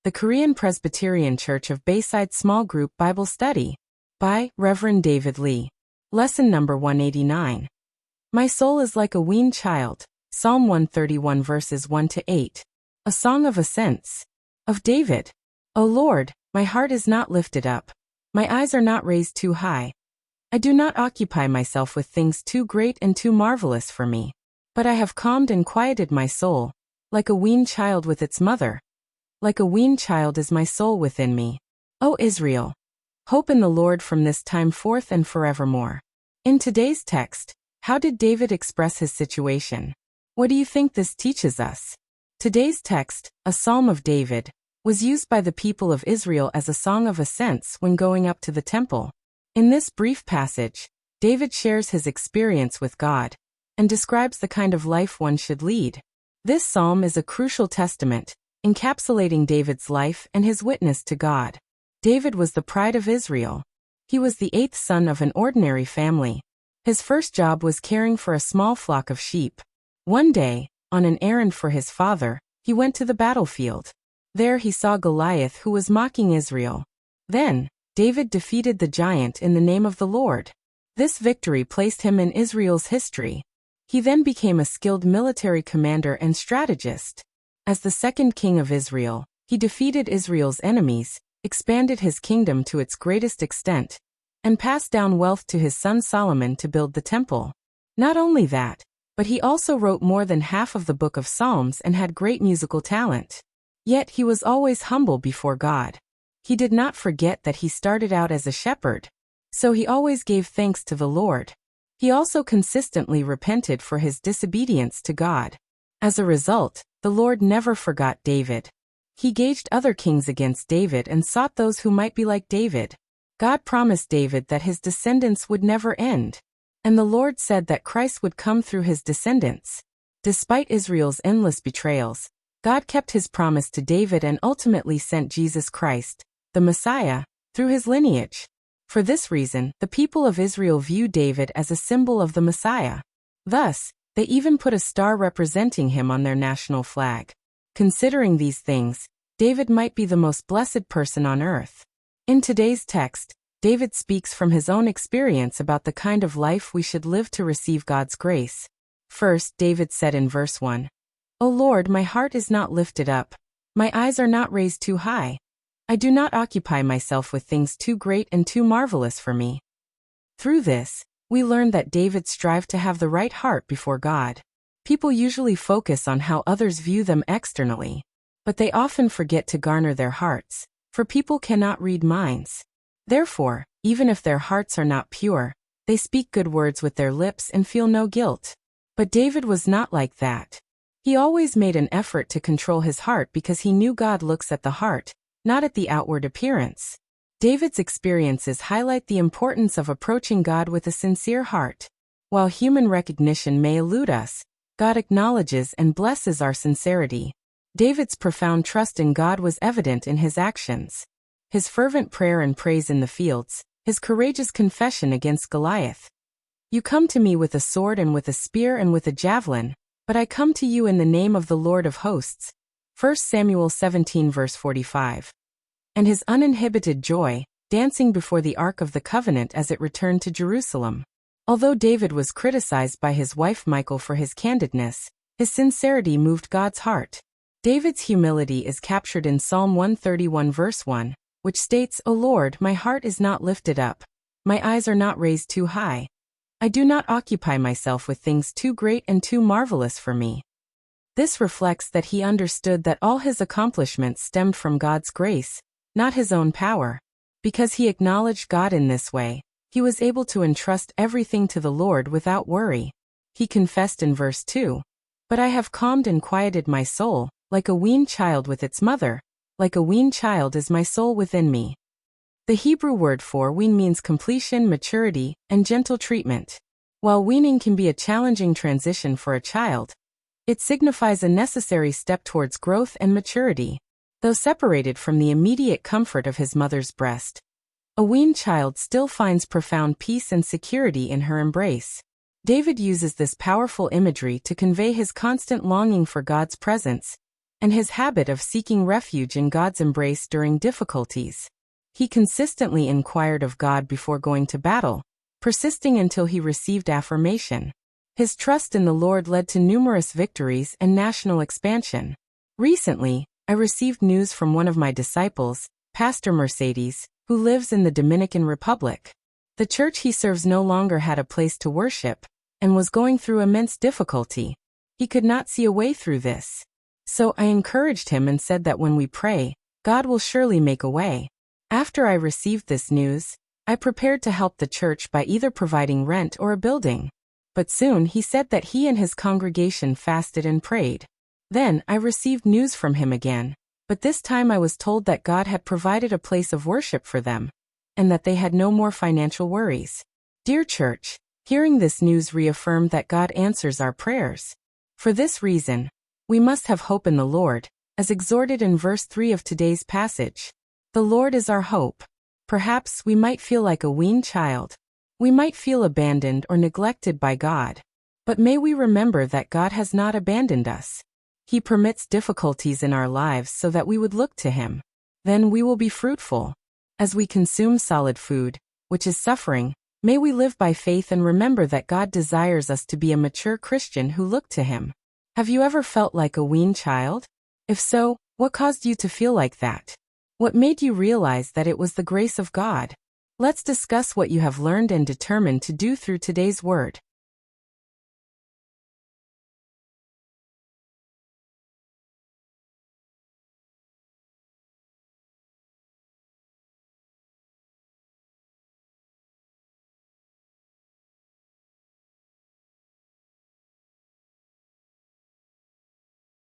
The Korean Presbyterian Church of Bayside Small Group Bible Study. By Reverend David Lee. Lesson number 189. My soul is like a weaned child. Psalm 131 verses 1 to 8. A song of ascents. Of David. O Lord, my heart is not lifted up. My eyes are not raised too high. I do not occupy myself with things too great and too marvelous for me. But I have calmed and quieted my soul, like a weaned child with its mother. Like a weaned child is my soul within me. O Israel, hope in the Lord from this time forth and forevermore. In today's text, how did David express his situation? What do you think this teaches us? Today's text, a Psalm of David, was used by the people of Israel as a song of ascents when going up to the temple. In this brief passage, David shares his experience with God and describes the kind of life one should lead. This psalm is a crucial testament, encapsulating David's life and his witness to God. David was the pride of Israel. He was the eighth son of an ordinary family. His first job was caring for a small flock of sheep. One day, on an errand for his father, he went to the battlefield. There he saw Goliath, who was mocking Israel. Then, David defeated the giant in the name of the Lord. This victory placed him in Israel's history. He then became a skilled military commander and strategist. As the second king of Israel, he defeated Israel's enemies, expanded his kingdom to its greatest extent, and passed down wealth to his son Solomon to build the temple. Not only that, but he also wrote more than half of the book of Psalms and had great musical talent. Yet he was always humble before God. He did not forget that he started out as a shepherd, so he always gave thanks to the Lord. He also consistently repented for his disobedience to God. As a result, the Lord never forgot David. He gauged other kings against David and sought those who might be like David. God promised David that his descendants would never end. And the Lord said that Christ would come through his descendants. Despite Israel's endless betrayals, God kept his promise to David and ultimately sent Jesus Christ, the Messiah, through his lineage. For this reason, the people of Israel view David as a symbol of the Messiah. Thus, they even put a star representing him on their national flag. Considering these things, David might be the most blessed person on earth. In today's text, David speaks from his own experience about the kind of life we should live to receive God's grace. First, David said in verse 1, O Lord, my heart is not lifted up. My eyes are not raised too high. I do not occupy myself with things too great and too marvelous for me. Through this, we learn that David strived to have the right heart before God. People usually focus on how others view them externally, but they often forget to garner their hearts, for people cannot read minds. Therefore, even if their hearts are not pure, they speak good words with their lips and feel no guilt. But David was not like that. He always made an effort to control his heart because he knew God looks at the heart, not at the outward appearance. David's experiences highlight the importance of approaching God with a sincere heart. While human recognition may elude us, God acknowledges and blesses our sincerity. David's profound trust in God was evident in his actions. His fervent prayer and praise in the fields, his courageous confession against Goliath. You come to me with a sword and with a spear and with a javelin, but I come to you in the name of the Lord of hosts. 1 Samuel 17 verse 45. And his uninhibited joy, dancing before the Ark of the Covenant as it returned to Jerusalem. Although David was criticized by his wife Michal for his candidness, his sincerity moved God's heart. David's humility is captured in Psalm 131 verse 1, which states, O Lord, my heart is not lifted up. My eyes are not raised too high. I do not occupy myself with things too great and too marvelous for me. This reflects that he understood that all his accomplishments stemmed from God's grace, not his own power. Because he acknowledged God in this way, he was able to entrust everything to the Lord without worry. He confessed in verse 2, But I have calmed and quieted my soul, like a weaned child with its mother. Like a weaned child is my soul within me. The Hebrew word for wean means completion, maturity, and gentle treatment. While weaning can be a challenging transition for a child, it signifies a necessary step towards growth and maturity. Though separated from the immediate comfort of his mother's breast, a weaned child still finds profound peace and security in her embrace. David uses this powerful imagery to convey his constant longing for God's presence, and his habit of seeking refuge in God's embrace during difficulties. He consistently inquired of God before going to battle, persisting until he received affirmation. His trust in the Lord led to numerous victories and national expansion. Recently, I received news from one of my disciples, Pastor Mercedes, who lives in the Dominican Republic. The church he serves no longer had a place to worship, and was going through immense difficulty. He could not see a way through this. So I encouraged him and said that when we pray, God will surely make a way. After I received this news, I prepared to help the church by either providing rent or a building. But soon he said that he and his congregation fasted and prayed. Then I received news from him again, but this time I was told that God had provided a place of worship for them, and that they had no more financial worries. Dear church, hearing this news reaffirmed that God answers our prayers. For this reason, we must have hope in the Lord, as exhorted in verse 3 of today's passage. The Lord is our hope. Perhaps we might feel like a weaned child. We might feel abandoned or neglected by God. But may we remember that God has not abandoned us. He permits difficulties in our lives so that we would look to Him. Then we will be fruitful. As we consume solid food, which is suffering, may we live by faith and remember that God desires us to be a mature Christian who look to Him. Have you ever felt like a weaned child? If so, what caused you to feel like that? What made you realize that it was the grace of God? Let's discuss what you have learned and determined to do through today's word.